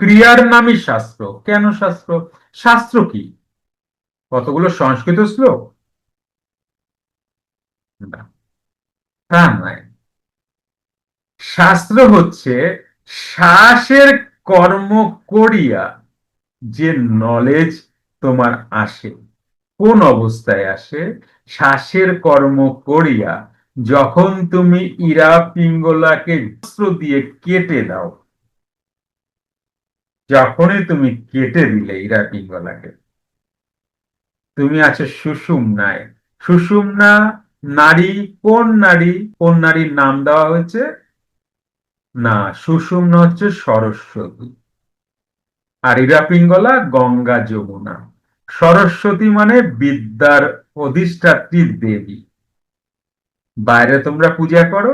ক্রিয়ার নামই শাস্ত্র। কেন শাস্ত্র? শাস্ত্র কি কতগুলো সংস্কৃত শ্লোক? না, তা নয়। শাস্ত্র হচ্ছে শ্বাসের কর্ম করিয়া যে নলেজ তোমার আসে। কোন অবস্থায় আসে? শ্বাসের কর্ম করিয়া যখন তুমি ইরা পিঙ্গলাকে অস্ত্র দিয়ে কেটে দাও, যখনই তুমি কেটে দিলে ইরা পিঙ্গলাকে, তুমি আছো সুষুম্নায়। সুষুম্না নারী, কোন নারী? কোন নারীর নাম দেওয়া হয়েছে? না, সুষুম্না হচ্ছে সরস্বতী, আর ইরা পিঙ্গলা গঙ্গা যমুনা। সরস্বতী মানে বিদ্যার অধিষ্ঠাত্রী দেবী। বাইরে তোমরা পূজা করো,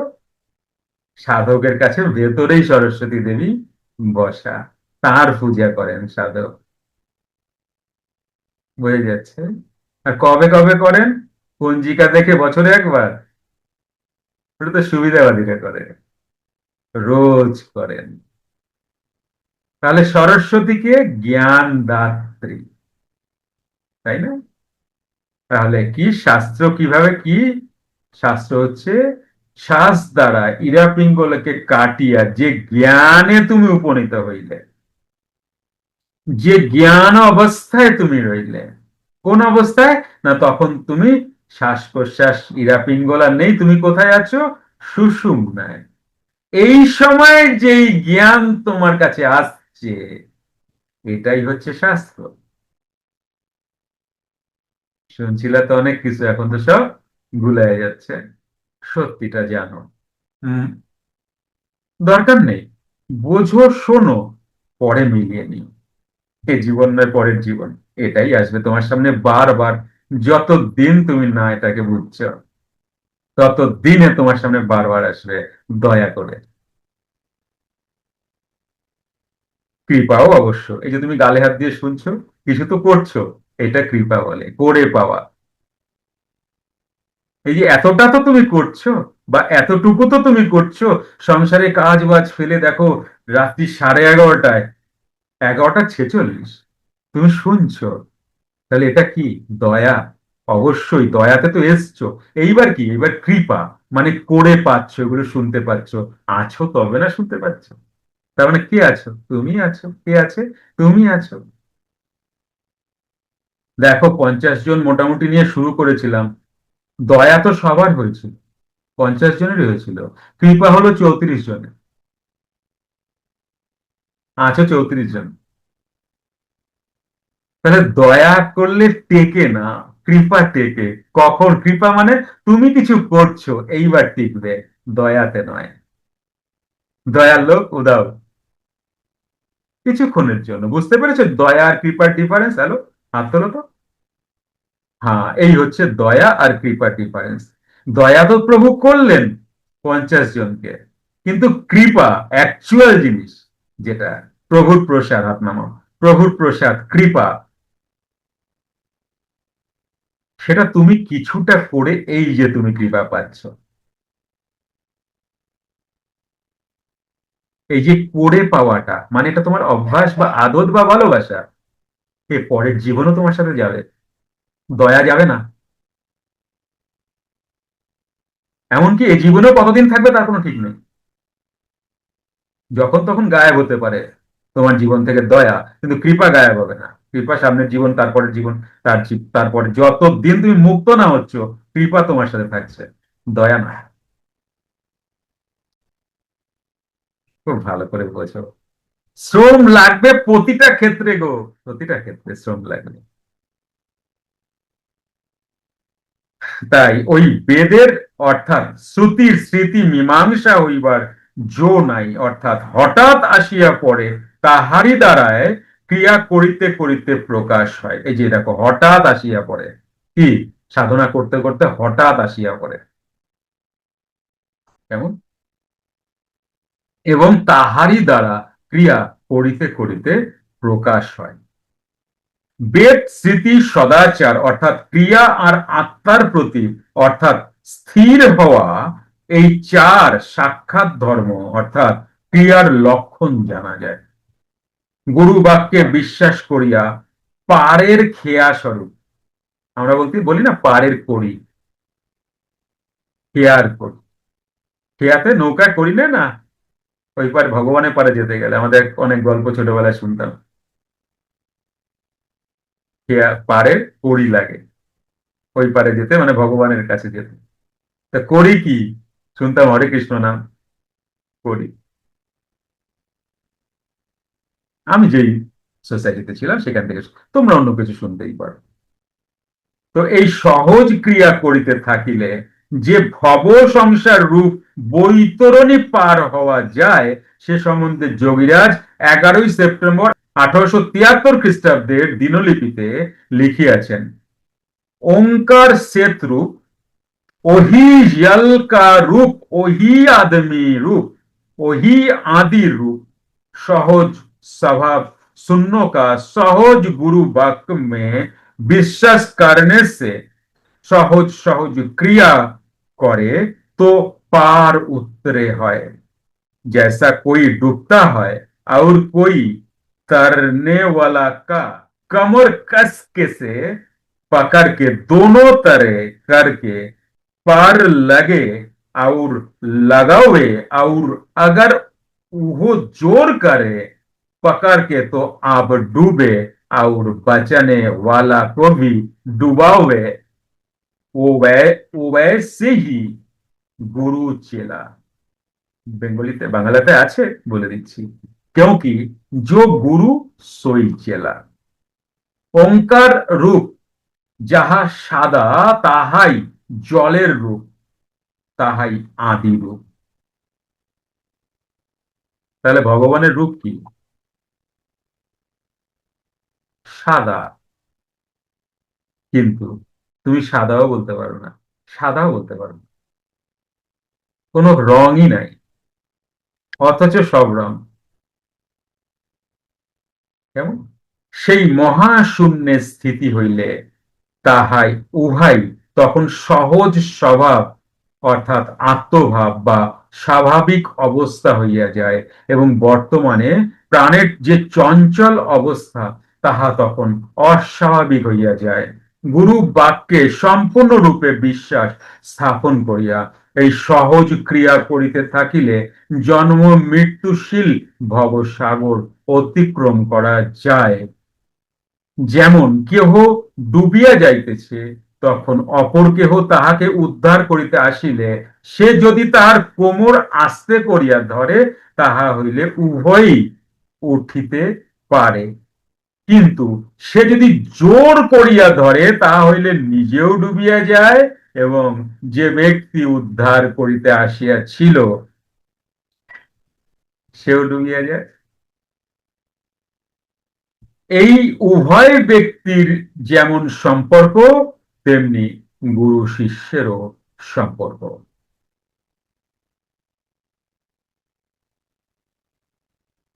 সাধকের কাছে ভেতরেই সরস্বতী দেবী বসা, তার পূজা করেন সাধক। বুঝে যাচ্ছে? আর কবে কবে করেন? পঞ্জিকা দেখে বছরে একবার? ওটা তো সুবিধাবাদীরা করে, রোজ করেন। তাহলে সরস্বতীকে জ্ঞান দাত্রী, তাই না? তাহলে কি শাস্ত্র কিভাবে কি? শাস্ত্র হচ্ছে শ্বাস দ্বারা ইরা পিঙ্গলকে কাটিয়া যে জ্ঞানে তুমি উপনীত হইলে, যে জ্ঞান অবস্থায় তুমি রইলে। কোন অবস্থায়? না, তখন তুমি শ্বাস প্রশ্বাস ইরা পিঙ্গলা নেই, তুমি কোথায় আছো? সুষুম্নায়। এই সময় যেই জ্ঞান তোমার কাছে আসছে, এটাই হচ্ছে শাস্ত্র। শুনছিলে তো অনেক কিছু, এখন তো সব ভুলে যাচ্ছে। সত্যিটা জানো। হম, দরকার নেই। বোঝো, শোনো, পরে মিলিয়ে নিও। এ জীবন নয়, পরের জীবন। এটাই আসবে তোমার সামনে বারবার। যতদিন তুমি না এটাকে বুঝছো, ততদিনে তোমার সামনে বারবার আসবে। দয়া করে, কৃপাও অবশ্য। এই যে তুমি গালে হাত দিয়ে শুনছো, কিছু তো করছো, এটা কৃপা বলে, করে পাওয়া। এই যে এতটা তো তুমি করছো, বা এতটুকু তো তুমি করছো, সংসারে কাজ বাজ ফেলে দেখো রাত্রি 11:30, 11:46 তুমি শুনছো, তাহলে এটা কি? দয়া। অবশ্যই দয়াতে তো এসছো। এইবার কি? এইবার কৃপা, মানে করে পাচ্ছ, এগুলো শুনতে পাচ্ছ। আছো তবে না শুনতে পাচ্ছ। তার মানে কে আছো? তুমি আছো। কে আছে? তুমি আছো। দেখো, 50 জন মোটামুটি নিয়ে শুরু করেছিলাম। দয়া তো সবার হয়েছিল, 50 জনেরই হয়েছিল। কৃপা হলো 34 জনের। আছো 34 জন। তাহলে দয়া করলে টেকে না, কৃপা টেকে। কখন? কৃপা মানে তুমি কিছু করছো, এইবার টিকবে, দয়াতে নয়। দয়ার লোক উদাও কিছুক্ষণের জন্য। বুঝতে পেরেছো দয়া আর কৃপার ডিফারেন্স? হ্যালো, হাত তোলো তো। হ্যাঁ, এই হচ্ছে দয়া আর কৃপার ডিফারেন্স। দয়া তো প্রভু করলেন 50 জনকে, কিন্তু কৃপা অ্যাকচুয়াল জিনিস, যেটা প্রভুর প্রসাদ, হাত নামাও। প্রভুর প্রসাদ কৃপা, সেটা তুমি কিছুটা করে এই যে তুমি কৃপা পাচ্ছ। এই যে করে পাওয়াটা, মানে এটা তোমার অভ্যাস বা আদত বা ভালোবাসা। এ পরের জীবনও তোমার সাথে যাবে, দয়া যাবে না। এমনকি এই জীবনেও কতদিন থাকবে তার কোনো ঠিক নেই। যখন তখন গায়েব হতে পারে তোমার জীবন থেকে দয়া, কিন্তু কৃপা গায়েব হবে না। কৃপা সামনের জীবন, তারপরের জীবন, তারপরে যতদিন তুমি মুক্ত না হচ্ছ, কৃপা তোমার সাথে থাকছে, দয়া না। খুব ভালো করে বোঝো। শ্রম লাগবে প্রতিটা ক্ষেত্রে গো, প্রতিটা ক্ষেত্রে শ্রম লাগবে। তাই ওই বেদের, অর্থাৎ শ্রুতির স্মৃতি মীমাংসা হইবার জো নাই, অর্থাৎ হঠাৎ আসিয়া পড়ে, তাহারি দ্বারায় ক্রিয়া করিতে করিতে প্রকাশ হয়। এই যে দেখো, হঠাৎ আসিয়া পড়ে। কি? সাধনা করতে করতে হঠাৎ আসিয়া পড়ে। কেমন? এবং তাহারি দ্বারা ক্রিয়া করিতে করিতে প্রকাশ হয়। বেদ, স্মৃতি, সদাচার, অর্থাৎ ক্রিয়া আর আত্মার প্রতি, অর্থাৎ স্থির হওয়া, এই চার সাক্ষাৎ ধর্ম, অর্থাৎ ক্রিয়ার লক্ষণ জানা যায়। গুরু বাক্যে বিশ্বাস করিয়া পারের খেয়া স্বরূপ, আমরা বলি না পারের করি, খেয়ার করি, খেয়াতে নৌকায় করি না না, ওই পার ভগবানের পারে যেতে গেলে আমাদের অনেক গল্প ছোটবেলায় শুনতাম, খেয়া পারে কড়ি লাগে, ওই পারে যেতে মানে ভগবানের কাছে যেতে। তা করি কি, শুনতাম হরে কৃষ্ণ নাম, করি। আমি যেই সোসাইটিতে ছিলাম সেখান থেকে, তোমরা অন্য কিছু শুনতেই পারো। তো এই সহজ ক্রিয়া করিতে থাকিলে যে ভব সংসার রূপ বৈতরণী পার হওয়া যায়, সে সম্বন্ধে যোগীরাজ 11ই সেপ্টেম্বর 1873 খ্রিস্টাব্দের দিনলিপিতে লিখিয়াছেন। ओंकार सेत रूप, ওহি জল का रूप, ওহি आदमी रूप, ওহি आदि रूप, सहज स्वभाव सुन्नों का सहज गुरु वाक्य में विश्वास करने से সহজ সহজ ক্রিয়া করে তো পার উতরে হয়। जैसा कोई डूबता है और कोई तरने वाला का कमर कस के से पकड़ के दोनों तरह करके पार लगे और लगावे, और अगर वो जोर करे पकड़ के तो आप डूबे और बचने वाला को भी डुबावे, वो वैसे ही गुरु चेला। বেঙ্গলিতে বাংলাতে আছে, বলে দিচ্ছি। क्योंकि जो गुरु सोई चेला, ओंकार रूप যাহা সাদা তাহাই জলের রূপ, তাহাই আদি রূপ। তাহলে ভগবানের রূপ কি? সাদা। কিন্তু তুমি সাদাও বলতে পারো না, সাদাও বলতে পারো না, কোনো রঙই নাই, অথচ সব রং। কেমন? সেই মহাশূন্যে স্থিতি হইলে তাহাই উহাই তখন সহজ স্বভাব অর্থাৎ আত্মভাব বা স্বাভাবিক অবস্থা হইয়া যায়, এবং বর্তমানে প্রাণের যে চঞ্চল অবস্থা তাহা তখন অস্বাভাবিক হইয়া যায়। গুরু বাক্যে সম্পূর্ণরূপে বিশ্বাস স্থাপন করিয়া এই সহজ ক্রিয়া করিতে থাকিলে জন্ম মৃত্যুশীল ভবসাগর অতিক্রম করা যায়। যেমন কেহ ডুবিয়া যাইতেছে, তখন অপর কেহ তাহাকে উদ্ধার করিতে আসিলে সে যদি তাহার কোমর আস্তে করিয়া ধরে, তাহা হইলে উভয়ই উঠিতে পারে। কিন্তু সে যদি জোর করিয়া ধরে, তাহা হইলে নিজেও ডুবিয়া যায় এবং যে ব্যক্তি উদ্ধার করিতে আসিয়াছিল সেও ডুবিয়া যায়। এই উভয় ব্যক্তির যেমন সম্পর্ক, তেমনি গুরু শিষ্যেরও সম্পর্ক।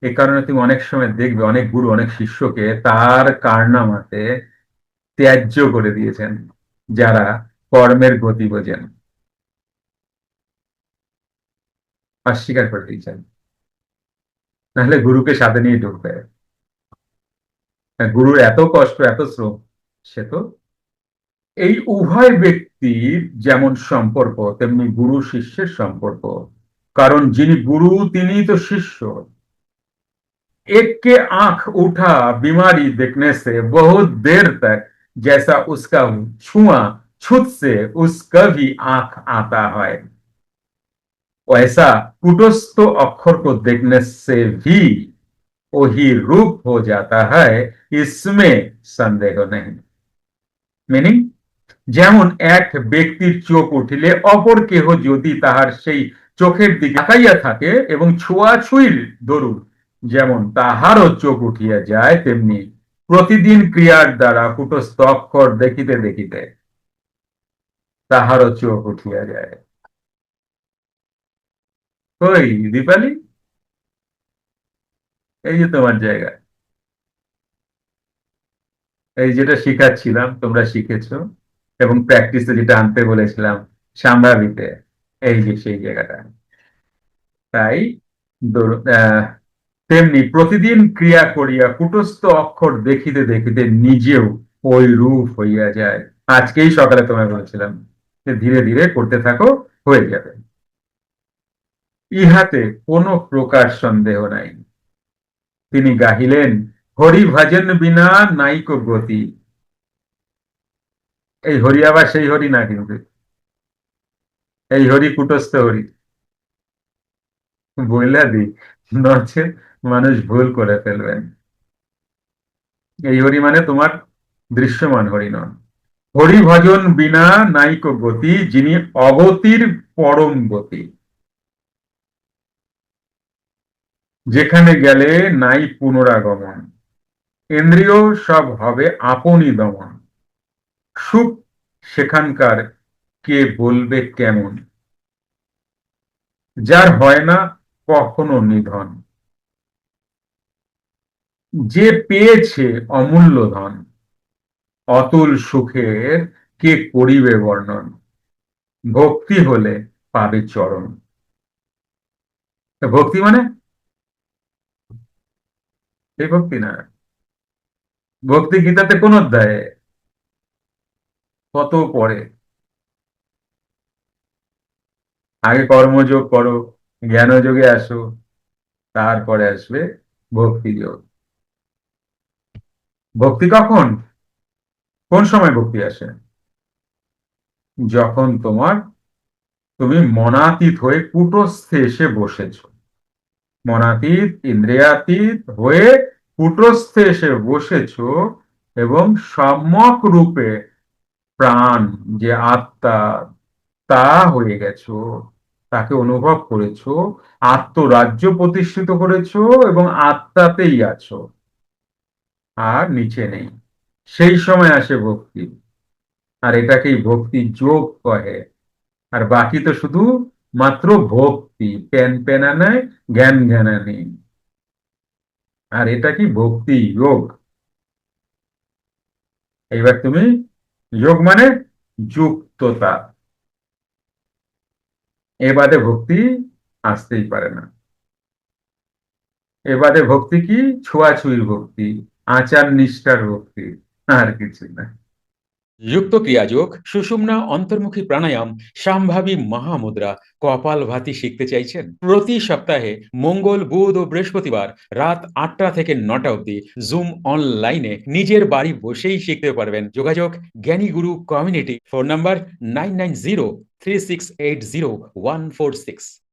এ কারণে তুমি অনেক সময় দেখবে অনেক গুরু অনেক শিষ্যকে তার কারনামাতে ত্যায্য করে দিয়েছেন, যারা কর্মের গতি বোঝেন, অস্বীকার করে দিয়েছেন, নাহলে গুরুকে সাথে নিয়ে ঢুকবে। গুরুর এত কষ্ট এত শ্রম, সে তো এই উভয় ব্যক্তির যেমন সম্পর্ক তেমনি গুরু শিষ্যের সম্পর্ক। কারণ যিনি গুরু তিনি তো শিষ্য। एक के आंख उठा बीमारी देखने से बहुत देर तक जैसा उसका छुआ छूत से उसका भी आंख आता है, वैसा कुटस्थ अक्षर को देखने से भी वही रूप हो जाता है, इसमें संदेह नहीं। मीनिंग, যেমন এক ব্যক্তির চোখ উঠিলে অপর কেহ যদি তাহার সেই চোখের দিকে তাকাইয়া থাকে এবং ছোঁয়াছুঁইর দরুন যেমন তাহারও চোখ উঠিয়া যায়, তেমনি প্রতিদিন ক্রিয়ার দ্বারা কুটস্থ অক্ষর দেখিতে দেখিতে তাহারও চোখ উঠিয়া যায়। কই দীপালি, এই যে তোমার জায়গা, এই যেটা শিখাচ্ছিলাম তোমরা শিখেছো, এবং প্র্যাকটিসে যেটা আনতে বলেছিলাম সাম্রাবিতে, এই যে সেই জায়গাটা। তাই তেমনি প্রতিদিন ক্রিয়া করিয়া কুটস্থ অক্ষর দেখিতে দেখিতে নিজেও ওই রূপ হইয়া যায়। আজকেই সকালে তোমায় বলেছিলাম যে ধীরে ধীরে করতে থাকো, হয়ে যাবে। ইহাতে কোনো প্রকার সন্দেহ নাই। তিনি গাহিলেন, হরি ভজন বিনা নাইক গতি। এই হরি আবার সেই হরি না কিন্তু, এই হরি কুটস্থ হরি, বইলা দি, নচে মানুষ ভুল করে ফেলবেন। এই হরি মানে তোমার দৃশ্যমান হরি নন। হরি ভজন বিনা নাইক গতি, যিনি অগতির পরম গতি, যেখানে গেলে নাই পুনরাগমন, ইন্দ্রিয় সব হবে আপনি দমন, সুখ সেখানকার কে বলবে কেমন, যার হয় না কখনো নিধন, যে পেয়েছে অমূল্য ধন, অতুল সুখের কে করিবে বর্ণন, ভক্তি হলে পাবে চরণ। ভক্তি মানে এই ভক্তি না, ভক্তি গীতাতে কোন অধ্যায়ে, কত পরে। আগে কর্মযোগ করো, জ্ঞানযোগে আসো, তারপরে আসবে ভক্তি যোগ। ভক্তি কখন, কোন সময় ভক্তি আসে? যখন তুমি মনাতীত হয়ে কূটস্থে এসে বসেছো, মনাতীত ইন্দ্রিয়াতীত হয়ে কূটস্থে এসে বসেছো, এবং সম্যক রূপে প্রাণ যে আত্মা তা হয়ে গেছো, তাকে অনুভব করেছো, আত্মরাজ্য প্রতিষ্ঠিত করেছো এবং আত্মাতেই আছো, আর নিচে নেই। সেই সময় আসে ভক্তি, আর এটাকেই ভক্তি যোগ কহে। আর বাকি তো শুধু মাত্র ভক্তি, পেন পেনা নেই, জ্ঞান জ্ঞানা নেই। আর এটা কি ভক্তি যোগ। এইবার তুমি, যোগ মানে যুক্ততা, এ বাদে ভক্তি আসতেই পারে না। এবারে ভক্তি কি, ছোঁয়াছুঁয়ির ভক্তি, আচার নিষ্ঠার ভক্তি, আর কিছু না। যুক্ত ক্রিয়াযোগ, সুষুম্না অন্তর্মুখী প্রাণায়াম, সম্ভাবী মহামুদ্রা, কপালভাতি শিখতে চাইছেন? প্রতি সপ্তাহে মঙ্গল, বুধ ও বৃহস্পতিবার রাত ৮টা থেকে ৯টা অবধি জুম অনলাইনে নিজের বাড়ি বসেই শিখতে পারবেন। যোগাযোগ জ্ঞানী গুরু কমিউনিটি, ফোন নাম্বার 9903680146।